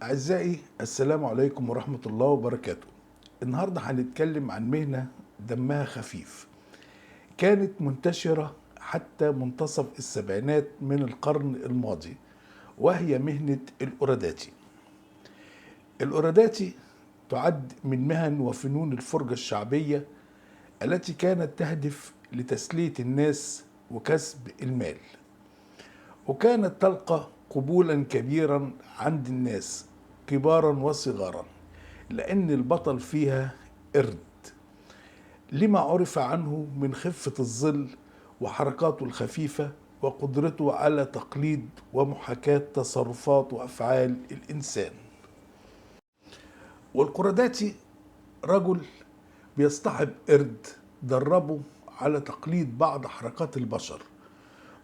أعزائي السلام عليكم ورحمة الله وبركاته. النهاردة هنتكلم عن مهنة دمها خفيف، كانت منتشرة حتى منتصف السبعينات من القرن الماضي، وهي مهنة الأوراداتي. الأوراداتي تعد من مهن وفنون الفرجة الشعبية التي كانت تهدف لتسلية الناس وكسب المال، وكانت تلقى قبولا كبيرا عند الناس كبارا وصغارا، لأن البطل فيها قرد، لما عرف عنه من خفة الظل وحركاته الخفيفة وقدرته على تقليد ومحاكاة تصرفات وأفعال الإنسان. والقرداتي رجل بيصطحب قرد دربه على تقليد بعض حركات البشر،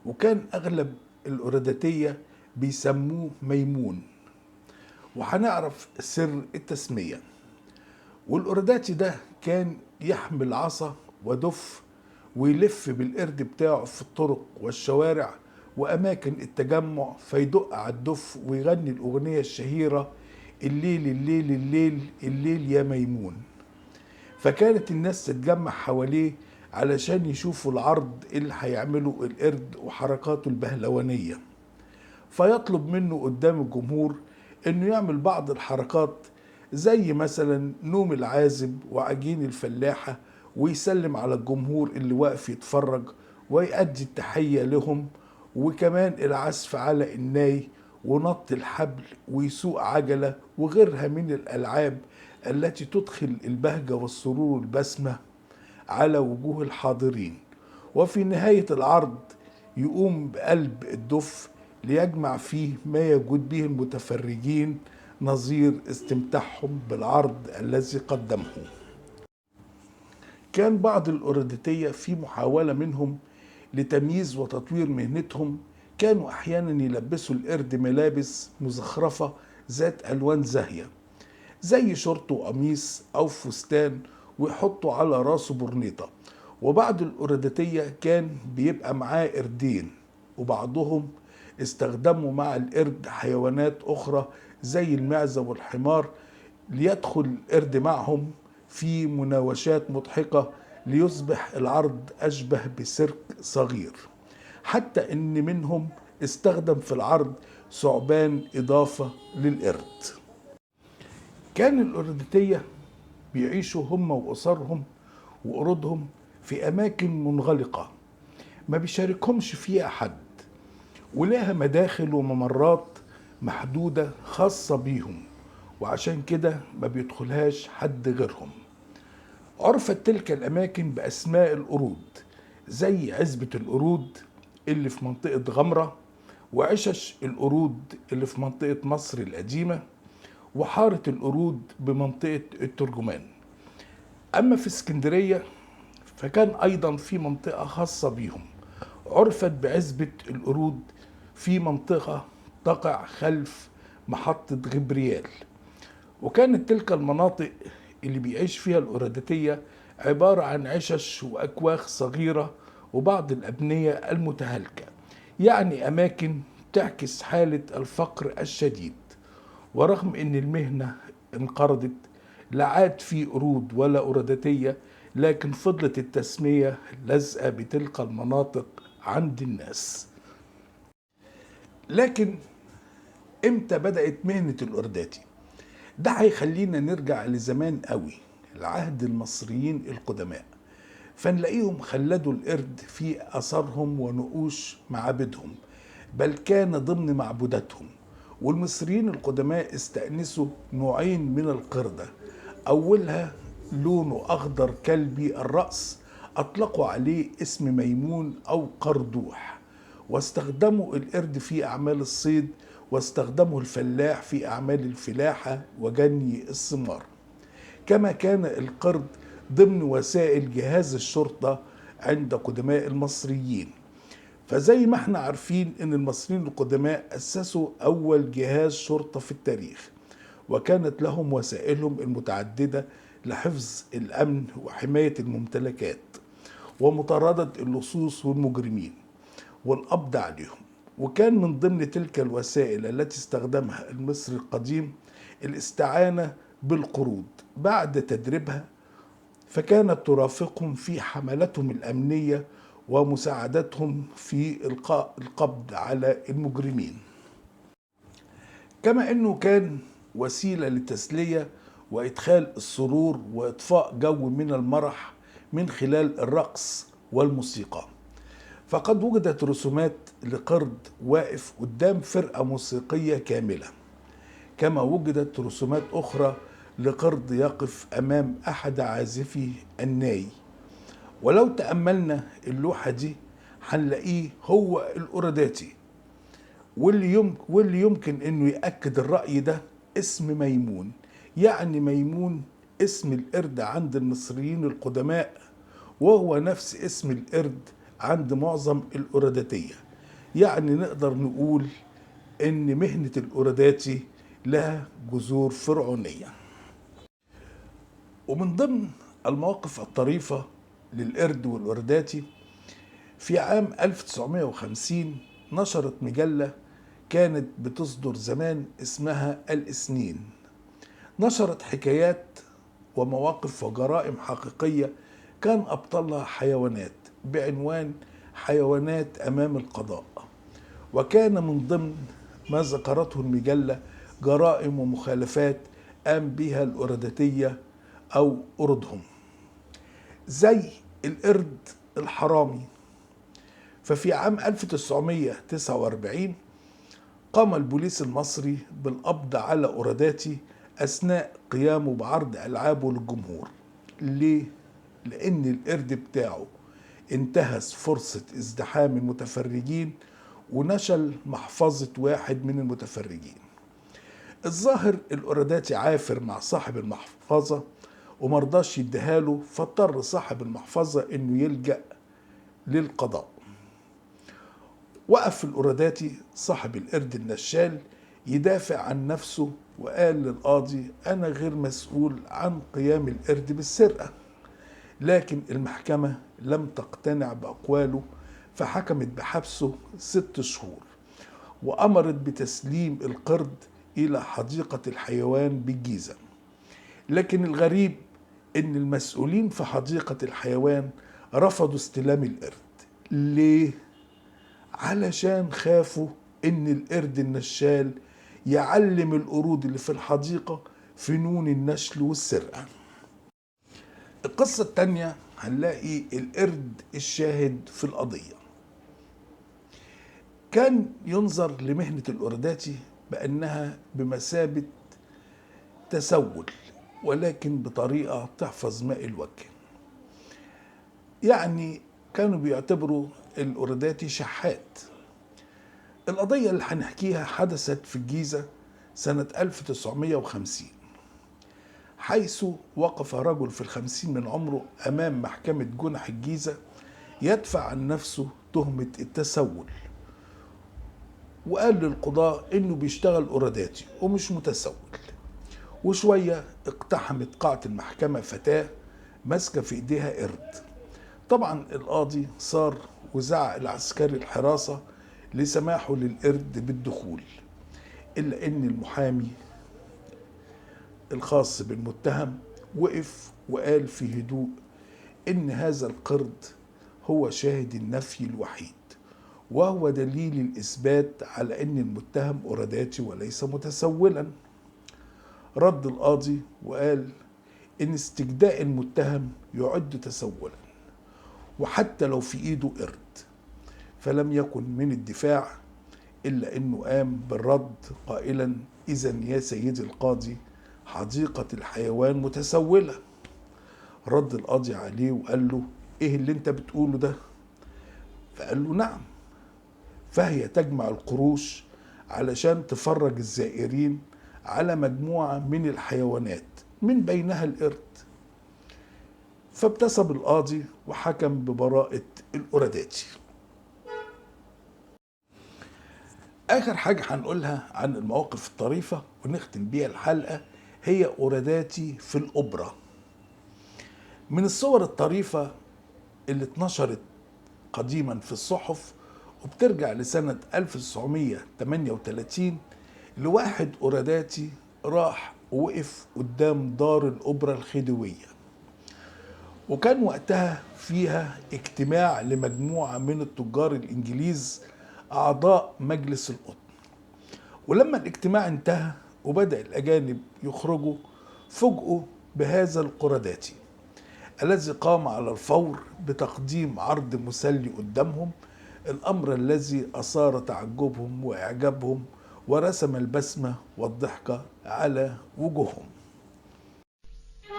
وكان أغلب القرداتية بيسموه ميمون، وهنعرف سر التسمية. والقرداتي ده كان يحمل عصا ودف ويلف بالقرد بتاعه في الطرق والشوارع وأماكن التجمع، فيدق على الدف ويغني الأغنية الشهيرة الليل الليل الليل الليل يا ميمون. فكانت الناس تتجمع حواليه علشان يشوفوا العرض اللي هيعمله القرد وحركاته البهلوانية، فيطلب منه قدام الجمهور انه يعمل بعض الحركات زي مثلا نوم العازب وعجين الفلاحة، ويسلم على الجمهور اللي واقف يتفرج ويؤدي التحية لهم، وكمان العزف على الناي ونط الحبل ويسوق عجلة وغيرها من الألعاب التي تدخل البهجة والسرور والبسمة على وجوه الحاضرين. وفي نهاية العرض يقوم بقلب الدف ليجمع فيه ما يجود به المتفرجين نظير استمتاعهم بالعرض الذي قدمه. كان بعض الأوراديتية في محاولة منهم لتمييز وتطوير مهنتهم، كانوا أحيانا يلبسوا القرد ملابس مزخرفة ذات ألوان زاهية زي شورت وقميص أو فستان، ويحطوا على راسه برنيطة. وبعض الأوراديتية كان بيبقى معاه قردين، وبعضهم استخدموا مع القرد حيوانات أخرى زي المعزة والحمار، ليدخل القرد معهم في مناوشات مضحكة ليصبح العرض أشبه بسيرك صغير، حتى إن منهم استخدم في العرض ثعبان إضافة للقرد. كان الأوراديتية بيعيشوا هم وأسرهم وقرودهم في أماكن منغلقة ما بيشاركهمش فيها حد، ولها مداخل وممرات محدودة خاصة بيهم، وعشان كده ما بيدخلهاش حد غيرهم. عرفت تلك الأماكن بأسماء القرود، زي عزبة القرود اللي في منطقة غمرة، وعشش القرود اللي في منطقة مصر القديمة، وحارة القرود بمنطقة الترجمان. أما في اسكندرية فكان أيضا في منطقة خاصة بيهم عرفت بعزبة القرود في منطقة تقع خلف محطة غبريال. وكانت تلك المناطق اللي بيعيش فيها الأوراديتية عبارة عن عشش وأكواخ صغيرة وبعض الأبنية المتهالكة، يعني أماكن تعكس حالة الفقر الشديد. ورغم أن المهنة انقرضت، لا عاد في قرود ولا أوراديتية، لكن فضلت التسمية لازقة بتلك المناطق عند الناس. لكن امتى بدأت مهنة الأورداتي؟ ده هيخلينا نرجع لزمان قوي، العهد المصريين القدماء، فنلاقيهم خلدوا القرد في أثرهم ونقوش معابدهم، بل كان ضمن معبوداتهم. والمصريين القدماء استأنسوا نوعين من القردة، أولها لونه أخضر كلبي الرأس، أطلقوا عليه اسم ميمون أو قردوح، واستخدموا القرد في أعمال الصيد، واستخدمه الفلاح في أعمال الفلاحة وجني الثمار. كما كان القرد ضمن وسائل جهاز الشرطة عند قدماء المصريين. فزي ما احنا عارفين ان المصريين القدماء أسسوا أول جهاز شرطة في التاريخ، وكانت لهم وسائلهم المتعددة لحفظ الأمن وحماية الممتلكات ومطاردة اللصوص والمجرمين والقبض عليهم. وكان من ضمن تلك الوسائل التي استخدمها المصري القديم الاستعانة بالقرود بعد تدريبها، فكانت ترافقهم في حملاتهم الأمنية ومساعدتهم في إلقاء القبض على المجرمين. كما أنه كان وسيلة للتسلية وإدخال السرور وإطفاء جو من المرح من خلال الرقص والموسيقى. فقد وجدت رسومات لقرد واقف قدام فرقة موسيقية كاملة، كما وجدت رسومات أخرى لقرد يقف أمام أحد عازفي الناي. ولو تأملنا اللوحة دي هنلاقيه هو الأوراداتي، واللي يمكن أنه يأكد الرأي ده اسم ميمون. يعني ميمون اسم القرد عند المصريين القدماء، وهو نفس اسم القرد عند معظم الأوراداتية. يعني نقدر نقول ان مهنة الأوراداتي لها جذور فرعونية. ومن ضمن المواقف الطريفة للقرد والأوراداتي، في عام 1950 نشرت مجلة كانت بتصدر زمان اسمها الإسنين، نشرت حكايات ومواقف وجرائم حقيقية كان أبطالها حيوانات بعنوان حيوانات أمام القضاء. وكان من ضمن ما ذكرته المجلة جرائم ومخالفات قام بها الأوراداتية أو قردهم، زي القرد الحرامي. ففي عام 1949 قام البوليس المصري بالقبض على أوراداتي أثناء قيامه بعرض ألعابه للجمهور. ليه؟ لأن القرد بتاعه انتهز فرصة ازدحام المتفرجين ونشل محفظة واحد من المتفرجين. الظاهر الأوراداتي عافر مع صاحب المحفظة ومرضاش يديهاله، فاضطر صاحب المحفظة انه يلجأ للقضاء. وقف الأوراداتي صاحب القرد النشال يدافع عن نفسه وقال للقاضي: أنا غير مسؤول عن قيام القرد بالسرقة. لكن المحكمة لم تقتنع بأقواله، فحكمت بحبسه 6 شهور وأمرت بتسليم القرد إلى حديقة الحيوان بالجيزة. لكن الغريب إن المسؤولين في حديقة الحيوان رفضوا استلام القرد. ليه؟ علشان خافوا إن القرد النشال يعلم القرود اللي في الحديقة فنون النشل والسرقة. القصة التانية هنلاقي القرد الشاهد في القضية. كان ينظر لمهنة الأوراداتي بأنها بمثابة تسول، ولكن بطريقة تحفظ ماء الوجه. يعني كانوا بيعتبروا الأوراداتي شحات. القضية اللي هنحكيها حدثت في الجيزة سنة 1950، حيث وقف رجل في 50 من عمره أمام محكمة جنح الجيزة يدفع عن نفسه تهمة التسول، وقال للقضاء إنه بيشتغل أوراداتي ومش متسول. وشوية اقتحمت قاعة المحكمة فتاة ماسكة في إيديها قرد. طبعا القاضي صار وزعق العسكري الحراسة لسماحه للقرد بالدخول، إلا إن المحامي الخاص بالمتهم وقف وقال في هدوء إن هذا القرد هو شاهد النفي الوحيد، وهو دليل الإثبات على إن المتهم أوراداتي وليس متسولا. رد القاضي وقال إن استجداء المتهم يعد تسولا، وحتى لو في إيده قرد. فلم يكن من الدفاع إلا إنه قام بالرد قائلا: إذن يا سيدي القاضي حديقة الحيوان متسولة. رد القاضي عليه وقال له: إيه اللي أنت بتقوله ده؟ فقال له: نعم، فهي تجمع القروش علشان تفرج الزائرين على مجموعة من الحيوانات من بينها القرد. فابتسم القاضي وحكم ببراءة الأوراداتي. آخر حاجة هنقولها عن المواقف الطريفة ونختم بيها الحلقة هي أوراداتي في الأوبرا. من الصور الطريفة اللي اتنشرت قديما في الصحف وبترجع لسنة 1938 لواحد أوراداتي راح وقف قدام دار الأوبرا الخديوية، وكان وقتها فيها اجتماع لمجموعة من التجار الإنجليز أعضاء مجلس القطن. ولما الاجتماع انتهى وبدأ الأجانب يخرجوا، فوجئوا بهذا القرداتي الذي قام على الفور بتقديم عرض مسلي قدامهم، الأمر الذي أثار تعجبهم وإعجابهم ورسم البسمة والضحكة على وجوههم.